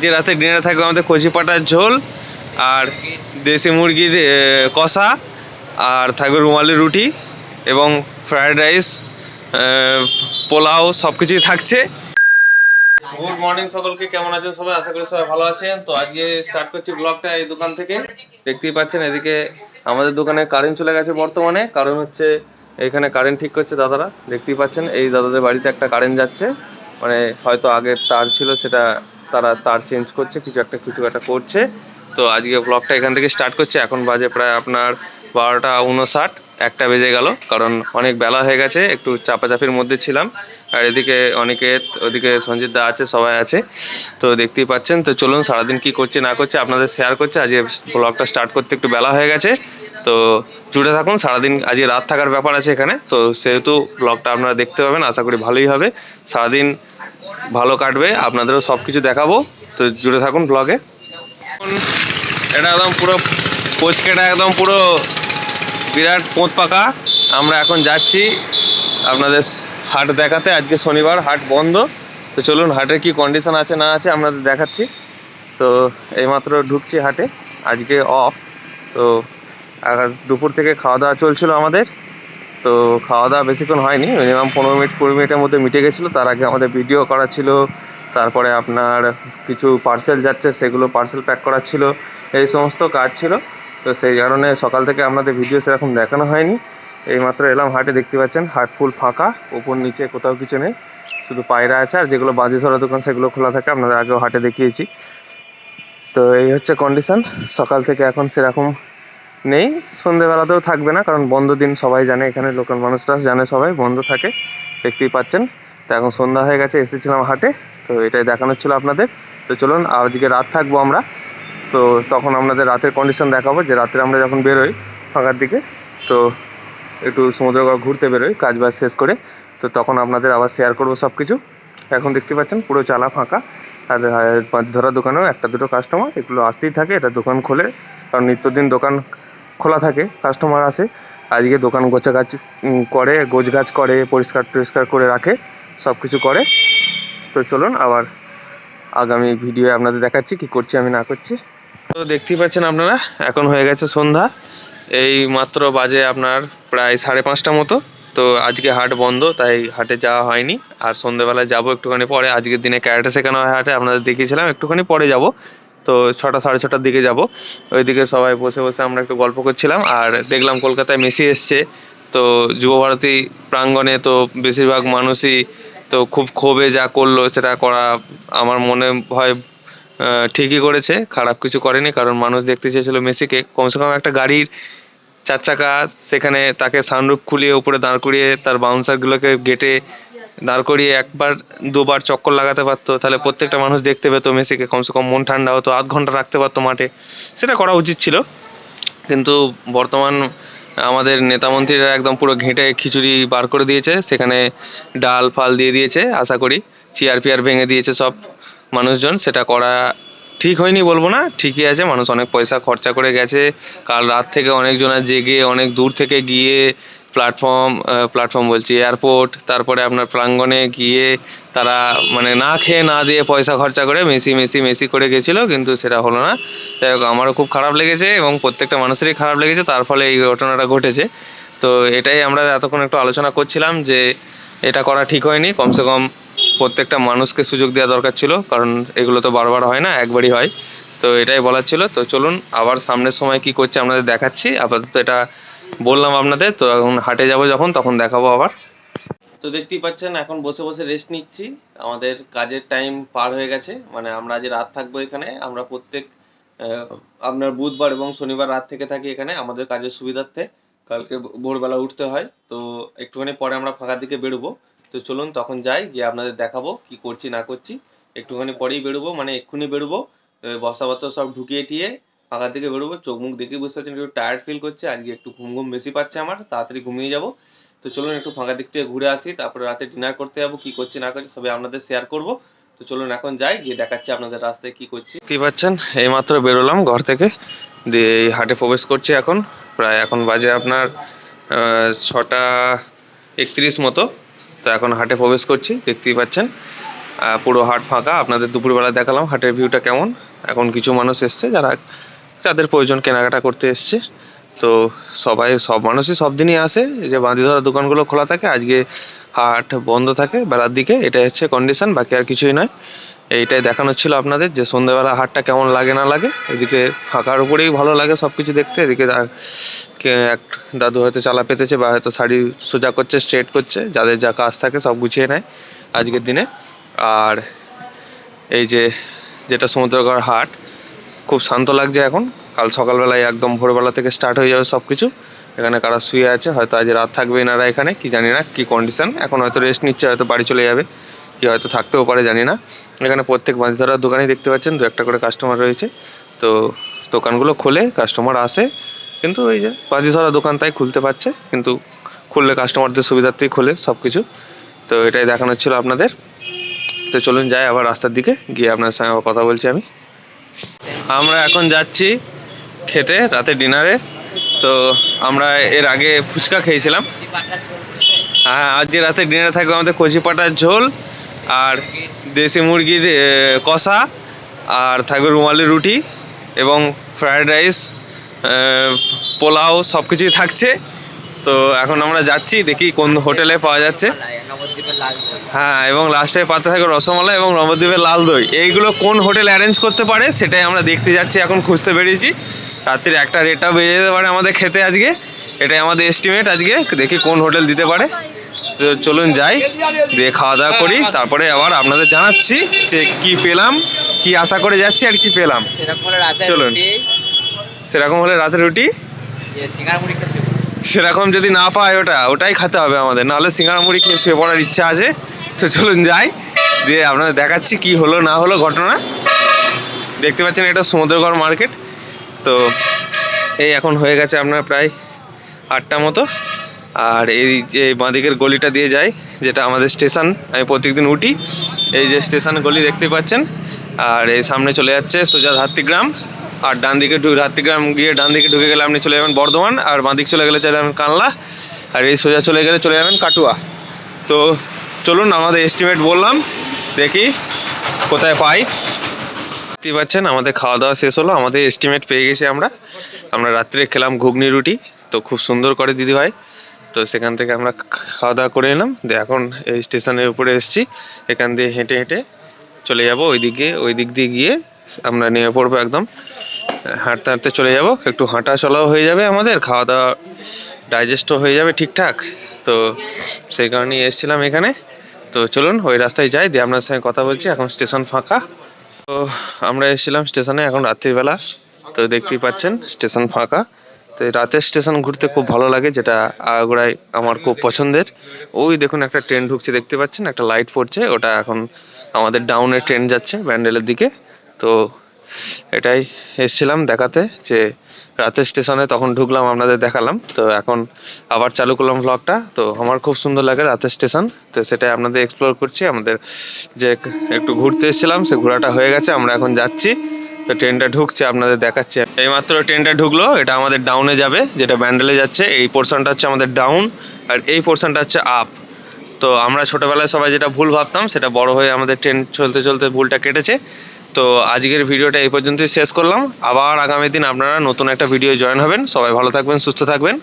যে রাতে ডিনারে থাকবে আমাদের কচি পাটার ঝোল আর দেশি মুরগির কষা আর থাকবে রুমালি রুটি এবং ফ্রায়েড রাইস, পোলাও সব কিছুই থাকছে। গুড মর্নিং সকলকে, কেমন আছেন সবাই? আশা করি সবাই ভালো আছেন। তো আজকে স্টার্ট করছি ব্লগটা এই দোকান থেকে। দেখতেই পাচ্ছেন এদিকে আমাদের দোকানে কারেন্ট চলে গেছে বর্তমানে, কারণ হচ্ছে এখানে কারেন্ট ঠিক করছে দাদারা। দেখতেই পাচ্ছেন এই দাদাদের বাড়িতে একটা কারেন্ট যাচ্ছে, মানে হয়তো আগের তার ছিল সেটা তারা তার চেঞ্জ করছে, কিছু একটা করছে। তো আজকে ব্লগটা এখান থেকে স্টার্ট করছে। এখন বাজে প্রায় আপনার 12টা 59, 1টা বেজে গেল, কারণ অনেক বেলা হয়ে গেছে, একটু চাপাচাপির মধ্যে ছিলাম। আর এদিকে অনিকেত, ওদিকে সঞ্জিত দা আছে, সবাই আছে। তো দেখতেই পাচ্ছেন। তো চলুন সারাদিন কি করছে না করছে আপনাদের শেয়ার করছে। আজকে ব্লগটা স্টার্ট করতে একটু বেলা হয়ে গেছে, তো জুড়ে থাকুন। সারাদিন আজকে রাত থাকার ব্যাপার আছে এখানে, তো সেহেতু ব্লগটা আপনারা দেখতে পাবেন, আশা করি ভালোই হবে। সারাদিন ভালো কাটবে, আপনাদেরও সব কিছু দেখাবো, তো জুড়ে থাকুন ব্লগে। এটা একদম পুরো কোচকেটা, একদম পুরো বিরাট পোঁত পাকা। আমরা এখন যাচ্ছি আপনাদের হাট দেখাতে। আজকে শনিবার, হাট বন্ধ। তো চলুন হাটের কি কন্ডিশন আছে না আছে আপনাদের দেখাচ্ছি। তো এইমাত্র ঢুকছি হাটে, আজকে অফ। তো দুপুর থেকে খাওয়া দাওয়া চলছিল আমাদের। তো খাওয়া দাওয়া বেশিক্ষণ হয়নি, মিনিমাম 15 মিনিট 20 মিনিটের মধ্যে মিটে গেছিলো। তার আগে আমাদের ভিডিও করা ছিল, তারপরে আপনার কিছু পার্সেল যাচ্ছে সেগুলো পার্সেল প্যাক করা ছিল, এই সমস্ত কাজ ছিল। তো সেই কারণে সকাল থেকে আপনাদের ভিডিও সেরকম দেখানো হয়নি। এইমাত্র এলাম হাটে, দেখতে পাচ্ছেন হাট ফুল ফাঁকা, উপর নিচে কোথাও কিছু নেই, শুধু পায়রা আছে। আর যেগুলো বাজি সরা দোকান সেগুলো খোলা থাকে, আপনাদের আগেও হাটে দেখিয়েছি। তো এই হচ্ছে কন্ডিশন, সকাল থেকে এখন সেরকম নেই, সন্ধেবেলাতেও থাকবে না, কারণ বন্ধ দিন সবাই জানে, এখানে লোকাল মানুষরা জানে সবাই বন্ধ থাকে, দেখতেই পাচ্ছেন। তো এখন সন্ধ্যা হয়ে গেছে, এসেছিলাম হাটে, তো এটাই দেখানোর ছিল আপনাদের। তো চলুন, আজকে রাত থাকবো আমরা, তো তখন আপনাদের রাতের কন্ডিশন দেখাবো, যে রাত্রে আমরা যখন বেরোই ফাঁকার দিকে, তো একটু সমুদ্র ঘুরতে বেরোই কাজ বাজ শেষ করে, তো তখন আপনাদের আবার শেয়ার করবো সব কিছু। এখন দেখতে পাচ্ছেন পুরো চালা ফাঁকা। আর মাছ ধরার দোকানেও একটা দুটো কাস্টমার এগুলো আসতেই থাকে, এটা দোকান খোলে, কারণ নিত্যদিন দোকান খোলা থাকে, কাস্টমার আসে। আজকে দোকান গোছাগাছ করে, গোছগাছ করে, পরিষ্কার টরিষ্কার করে রাখে, সব কিছু করে। তো চলুন আবার আগামী ভিডিও আপনাদের দেখাচ্ছি কি করছি আমি না করছি। তো দেখতেই পাচ্ছেন আপনারা, এখন হয়ে গেছে সন্ধ্যা, এই মাত্র বাজে আপনার প্রায় 5:30 মতো। তো আজকে হাট বন্ধ, তাই হাটে যাওয়া হয়নি। আর সন্ধ্যেবেলায় যাবো একটুখানি পরে, আজকের দিনে ক্যারেটে শেখানো হয় হাটে, আপনাদের দেখিয়েছিলাম, একটুখানি পরে যাব। তো 6টা 6:30টার দিকে যাব। ওইদিকে সবাই বসে বসে আমরা একটু গল্প করছিলাম, আর দেখলাম কলকাতায় মেসি এসছে। তো যুবভারতী প্রাঙ্গণে তো বেশিরভাগ মানুষই তো খুব ক্ষোভে যা করলো সেটা করা আমার মনে হয় ঠিকই করেছে, খারাপ কিছু করেনি। কারণ মানুষ দেখতে চেয়েছিল মেসিকে, কমসে কম একটা গাড়ির 4 চাকা, সেখানে তাকে সানরুফ খুলিয়ে উপরে দাঁড় করিয়ে তার বাউন্সারগুলোকে গেটে দাঁড় করিয়ে একবার দুবার চক্কর লাগাতে পারতো, তাহলে প্রত্যেকটা মানুষ দেখতে পেতো মেসিকে, কমসে কম মন ঠান্ডা হতো, আধ ঘন্টা রাখতে পারতো মাঠে, সেটা করা উচিত ছিল। কিন্তু বর্তমান আমাদের নেতামন্ত্রীরা একদম পুরো ঘেঁটে খিচুড়ি বার করে দিয়েছে, সেখানে ডাল ফাল দিয়ে দিয়েছে, আশা করি চেয়ার পেয়ার ভেঙে দিয়েছে সব মানুষজন। সেটা করা ঠিক হয়নি বলবো না, ঠিকই আছে, মানুষ অনেক পয়সা খরচা করে গেছে, কাল রাত থেকে অনেকজনা জেগে অনেক দূর থেকে গিয়ে প্ল্যাটফর্ম বলছি এয়ারপোর্ট, তারপরে আপনার প্রাঙ্গণে গিয়ে তারা মানে না খেয়ে না দিয়ে পয়সা খরচা করে মেসি মেসি মেসি করে গেছিলো, কিন্তু সেটা হলো না। যাই হোক, আমারও খুব খারাপ লেগেছে এবং প্রত্যেকটা মানুষেরই খারাপ লেগেছে, তার ফলে এই ঘটনাটা ঘটেছে। তো এটাই আমরা এতক্ষণ একটু আলোচনা করছিলাম, যে এটা করা ঠিক হয়নি, কমসে কম প্রত্যেকটা মানুষকে সুযোগ দেওয়া দরকার ছিল, কারণ এগুলো তো বারবার হয় না, একবারই হয়। তো এটাই বলার ছিল। তো চলুন আবার সামনের সময় কি করছে আপনাদের দেখাচ্ছি, আপাতত এটা বললাম আপনাদের। তো এখন হাটে যাব যখন, তখন দেখাবো আবার। তো দেখতেই পাচ্ছেন এখন বসে বসে রেস্ট নিচ্ছি, আমাদের কাজের টাইম পার হয়ে গেছে, মানে আমরা আজ রাত থাকবো এখানে। আমরা প্রত্যেক আপনার বুধবার এবং শনিবার রাত থেকে থাকি এখানে আমাদের কাজের সুবিধার্থে, কালকে ভোরবেলা উঠতে হয়। তো একটুখানি পরে আমরা ফাঁকার দিকে বেরোবো। তো চলুন তখন যাই, গিয়ে আপনাদের দেখাবো কি করছি না করছি। একটুখানি পরেই বেরোবো, মানে এক্ষুনি বেরোবো। বস্তাপত্র সব ঢুকিয়ে টিয়ে ফাঁকার দিকে বেরোবো। চোখ মুখ দেখে বুঝতে পারছেন একটু টায়ার্ড ফিল করছে, আজকে একটু ঘুম ঘুম বেশি পাচ্ছে আমার, তাড়াতাড়ি ঘুমিয়ে যাবো। তো চলুন একটু ফাঁকা দিক থেকে ঘুরে আসি, তারপরে রাতে ডিনার করতে যাবো, কি করছি না করছি সবাই আপনাদের শেয়ার করবো। তো চলুন এখন যাই, গিয়ে দেখাচ্ছি আপনাদের রাস্তায় কি করছি। দেখতেই পাচ্ছেন এইমাত্র বেরোলাম ঘর থেকে, দিয়ে এই হাটে প্রবেশ করছি এখন। প্রায় এখন বাজে আপনার 6টা 31 মতো। তো এখন হাটে প্রবেশ করছি, দেখতেই পাচ্ছেন। পুরো হাট ফাঁকা। আপনাদের দুপুরবেলা দেখালাম হাটের ভিউটা কেমন। এখন কিছু মানুষ এসছে যাদের প্রয়োজন কেনাকাটা করতে এসছে। তো সব মানুষই সব দিনই আসে, যে বাঁধি ধরা দোকানগুলো খোলা থাকে, আজকে হাট বন্ধ থাকে বেলার দিকে। এটাই হচ্ছে কন্ডিশন, বাকি আর কিছুই নয়। এইটাই দেখানোর ছিল আপনাদের, যে সন্ধ্যাবেলা হাটটা কেমন লাগে না লাগে। এদিকে ফাঁকার উপরেই ভালো লাগে সব কিছু দেখতে। এদিকে এক দাদু হয়তো চালা পেতেছে বা হয়তো শাড়ি সোজা করছে, স্ট্রেট করছে, যাদের যা কাজ থাকে সব গুছিয়ে নেয় আজকের দিনে। আর এই যেটা সমুদ্রগড় হাট, খুব শান্ত লাগছে এখন। কাল সকালবেলায় একদম ভোরবেলা থেকে স্টার্ট হয়ে যাবে সব কিছু। এখানে কারা শুয়ে আছে, হয়তো আজ রাত থাকবে এনারা এখানে, কি জানি না কি কন্ডিশন। এখন হয়তো রেস্ট নিচ্ছে, হয়তো বাড়ি চলে যাবে, কি হয়তো থাকতেও পারে, জানি না। এখানে প্রত্যেক মাছ ধরার দোকানেই দেখতে পাচ্ছেন দু একটা করে কাস্টমার রয়েছে। তো দোকানগুলো খোলে, কাস্টমার আসে, কিন্তু ওই যে বাজি ধরা দোকান তাই খুলতে পারছে, কিন্তু খুললে কাস্টমারদের সুবিধার্থেই খোলে সব কিছু। তো এটাই দেখানোর ছিল আপনাদের। তো চলুন যাই আবার রাস্তার দিকে, গিয়ে আপনার সঙ্গে আবার কথা বলছি আমি। আমরা এখন যাচ্ছি খেতে রাতে ডিনারে। তো আমরা এর আগে ফুচকা খেয়েছিলাম। হ্যাঁ, আজকে রাতে ডিনারে থাকবে আমাদের কচি পাটার ঝোল আর দেশি মুরগির কষা, আর থাকবে রুমালি রুটি এবং ফ্রায়েড রাইস, পোলাও, সব কিছুই থাকছে। তো এখন আমরা যাচ্ছি, দেখি কোন হোটেলে পাওয়া যাচ্ছে। হ্যাঁ, এবং লাস্টে পাতে থাকবে রসমালাই এবং নবদ্বীপের লাল দই। এইগুলো কোন হোটেল অ্যারেঞ্জ করতে পারে সেটাই আমরা দেখতে যাচ্ছি, এখন খুঁজতে বেরিয়েছি। রাত্রির 1টা বেজে যেতে পারে আমাদের খেতে আজকে, এটাই আমাদের এস্টিমেট আজকে। দেখি কোন হোটেল দিতে পারে। তো চলুন যাই, দিয়ে খাওয়া দাওয়া করি, তারপরে আবার আপনাদের জানাচ্ছি যে কি পেলাম, কি আশা করে যাচ্ছি আর কি পেলাম। চলুন, সেরকম হলে রাতে রুটি, সেরকম যদি না পাই ওটাই খেতে হবে আমাদের, নাহলে সিঙ্গাড়া মুড়ি খেয়ে শুয়ে পড়ার ইচ্ছা আছে। তো চলুন যাই, দিয়ে আপনাদের দেখাচ্ছি কি হলো না হলো ঘটনা। দেখতে পাচ্ছেন এটা সমুদ্রগড় মার্কেট। তো এই এখন হয়ে গেছে আপনার প্রায় 8টা মতো। আর এই যে বাঁদিকের গলিটা দিয়ে যায়, যেটা আমাদের স্টেশন, আমি প্রত্যেকদিন উঠি, এই যে স্টেশন গলি দেখতে পাচ্ছেন। আর এই সামনে চলে যাচ্ছে সোজা ধাত্রীগ্রাম, আর ডান দিকে ধাত্রীগ্রাম গিয়ে ডান দিকে ঢুকে গেলে আপনি চলে যাবেন বর্ধমান, আর বাঁ দিক চলে গেলে চলে যাবেন কানলা, আর এই সোজা চলে গেলে চলে যাবেন কাটুয়া। তো চলুন, আমাদের এস্টিমেট বললাম, দেখি কোথায় পাই। দেখতে পাচ্ছেন আমাদের খাওয়া দাওয়া শেষ হলো, আমাদের এস্টিমেট পেয়ে গেছি আমরা রাত্রে খেলাম ঘুগনি রুটি, তো খুব সুন্দর করে দিদিভাই। তো সেখান থেকে আমরা খাওয়া দাওয়া করে এলাম, দিয়ে এখন এই স্টেশনের উপরে এসেছি। এখান দিয়ে হেঁটে হেঁটে চলে যাব ওই দিক দিয়ে গিয়ে আমরা নেমে পড়বো একদম। হাঁটতে হাঁটতে চলে যাব, একটু হাঁটা চলাও হয়ে যাবে, আমাদের খাওয়া দাওয়া ডাইজেস্টও হয়ে যাবে ঠিকঠাক। তো সেই কারণেই এসেছিলাম এখানে। তো চলুন ওই রাস্তায় যাই, দিয়ে আপনার সঙ্গে কথা বলছি। এখন স্টেশন ফাঁকা। তো আমরা এসেছিলাম স্টেশনে এখন রাত্রিবেলা, তো দেখতেই পাচ্ছেন স্টেশন ফাঁকা। তো রাতের স্টেশন ঘুরতে খুব ভালো লাগে, যেটা আগাগোড়ায় আমার খুব পছন্দের। ওই দেখুন একটা ট্রেন ঢুকছে, দেখতে পাচ্ছেন একটা লাইট পড়ছে, ওটা এখন আমাদের ডাউনের ট্রেন যাচ্ছে ব্যান্ডেলের দিকে। তো এটাই এসেছিলাম দেখাতে, যে রাতের স্টেশনে তখন ঢুকলাম, আপনাদের দেখালাম। তো এখন আবার চালু করলাম ব্লগটা। তো আমার খুব সুন্দর লাগে রাতের স্টেশন, তো সেটাই আপনাদের এক্সপ্লোর করছি। আমাদের যে একটু ঘুরতে এসেছিলাম, সে ঘোরাটা হয়ে গেছে, আমরা এখন যাচ্ছি। তো ট্রেনটা ঢুকছে, আপনাদের দেখাচ্ছি। এইমাত্র ট্রেনটা ঢুকলো, এটা আমাদের ডাউনে যাবে, যেটা ব্যান্ডেলে যাচ্ছে। এই পোর্শনটা হচ্ছে আমাদের ডাউন, আর এই পোর্শনটা হচ্ছে আপ। তো আমরা ছোটোবেলায় সবাই যেটা ভুল ভাবতাম, সেটা বড় হয়ে আমাদের ট্রেন চলতে চলতে ভুলটা কেটেছে। তো আজকের ভিডিওটা এই পর্যন্তই শেষ করলাম। আবার আগামী দিন আপনারা নতুন একটা ভিডিও জয়েন হবেন। সবাই ভালো থাকবেন, সুস্থ থাকবেন।